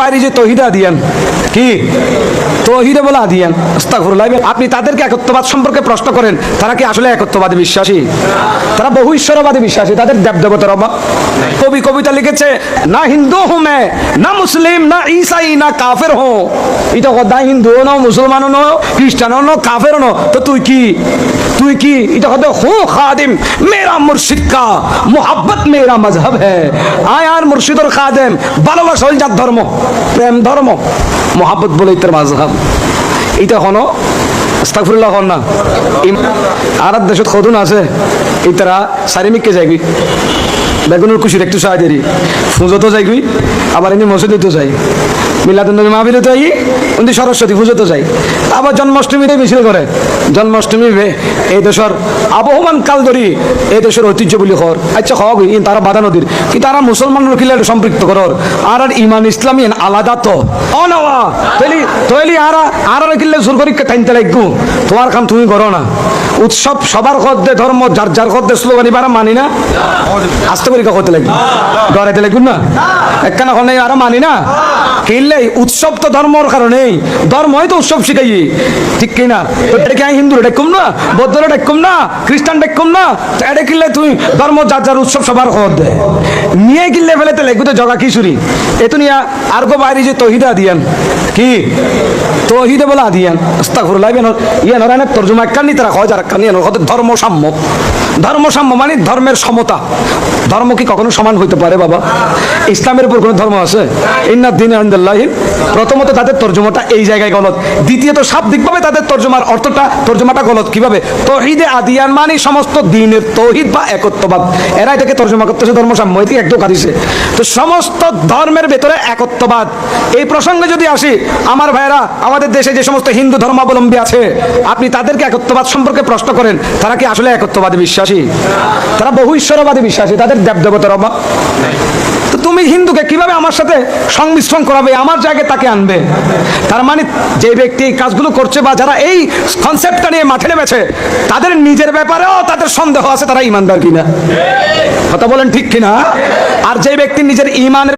বাইরে যে তৌহিদ আদিয়ান কি তৌহিদে বলে আদিয়ান আস্তাগফিরুল্লাহ। আপনি তাদেরকে একত্ববাদ সম্পর্কে প্রশ্ন করেন, তারা কি আসলে একত্ববাদী বিশ্বাসী? তারা বহু ঈশ্বরবাদী বিশ্বাসী, তাদের দেবদেবতার অভাব। কবি কবিতা লিখেছে, না হিন্দু হো মে, না মুসলিম, না ঈসাই, না কাফের হো। এটা কথা হিন্দু ন, মুসলমান ন, খ্রিস্টান ন, কাফের ন, তো তুই কি? তুই কি? এটা কথা হো খাদিম মেরা মুর্শিদ কা মোহাব্বত মেরা মজহব হ্যায়। আয় আর মুর্শিদর খাদেম, ভালোবাসা হল যার ধর্ম, প্রেম ধর্ম, মোহাব্বত বলে তার মজহব। এটা হলো আস্তাগফিরুল্লাহ হন না। আর দেশত খদুন আছে এই তারা সারিমিককে যাইবি বেগুনের খুশির একটু সাহায্যেরই পুজো তো যাইবি, আবার এমনি মসজিদে তো যাই, মিলাদুন্নবী মাহফিলে তো যাই, উনি সরস্বতী পুজো তো যাই, আবার জন্মাষ্টমীতে মিছিল করে। জন্মাষ্টমী এই দেশের আবহমান কাল ধরি এই দেশের ঐতিহ্য বলি খর। আচ্ছা হক তারা বাধা নদীর কি তারা মুসলমান রকিলে সম্পৃক্ত করর আর ইমান ইসলামী আলাদা তো অনওয়া তৈলি তৈলি আর কিনলে জোর করি টাইনতে লাগবো। তোমার কাম তুমি করো না। উৎসব সবার খদ্দে, ধর্ম যার যার খদ্দে, স্লোগানি বারা মানি না, আস্তে করে করতে লাগবে, ডরাইতে লাগবে না একখানা হলে আর মানি না। কিনলে উৎসব তো ধর্মর কারণেই, ধর্মই তো উৎসব শিখাই, ঠিক কিনা? তো এটাকে আমি হিন্দুরা ডেকুম না, বৌদ্ধরা ডেকুম না, খ্রিস্টান ডেকুম না, তো এটা কিনলে তুই ধর্ম যার যার উৎসব সবার খদ্দে নিয়ে কিনলে ফেলেতে লাগবে তো জগা খিচুড়ি। এতো নিয়ে আর গো বাইরে যে তৌহিদা দিয়ান কি তৌহিদে বলে আদিয়ান আস্তাগফিরুল্লাহ। ইয়ে নরায়ণের তর্জমা একখানি তারা হয় যার একখানি ধর্ম সাম্য। ধর্ম সাম্য মানে ধর্মের সমতা। ধর্ম কি কখনো সমান হইতে পারে বাবা? ইসলামের উপর কোনো ধর্ম আছে? ইন্না দ্বীনা ইনদাল্লাহি। প্রথমত তাদের তর্জমাটা এই জায়গায় গলত, দ্বিতীয়ত শাব্দিকভাবে তাদের তর্জমাটা গলত। কিভাবে? তৌহিদে আদিয়ান মানে সমস্ত দ্বীনের তৌহিদ বা একত্ববাদ। এরা এটাকে তর্জমা করতেছে ধর্ম সাম্য, এটি একদম কাঁদিছে। তো সমস্ত ধর্মের ভেতরে একত্ববাদ। এই প্রসঙ্গে যদি আসি, আমার ভাইয়েরা, আমাদের দেশে যে সমস্ত হিন্দু ধর্মাবলম্বী আছে, আপনি তাদেরকে একত্ববাদ সম্পর্কে প্রশ্ন করেন, তারা কি আসলে একত্ববাদী বিশ্বাসী? তারা বহু ঈশ্বরবাদী বিশ্বাসী, তাদের দেবদেবতার অভাব। তো তুমি হিন্দুকে কিভাবে আমার সাথে সংমিশ্রণ করাবে, আমার জায়গায় তাকে আনবে? তার মানে যে ব্যক্তি এই কাজগুলো করছে বা যারা এই কনসেপ্টটা নিয়ে মাঠে নেমেছে, তাদের নিজের ব্যাপারেও তাদের সন্দেহ আছে তারা ইমানদার কিনা। কথা বলেন ঠিক কিনা? আর যে ব্যক্তি নিজের ইমানের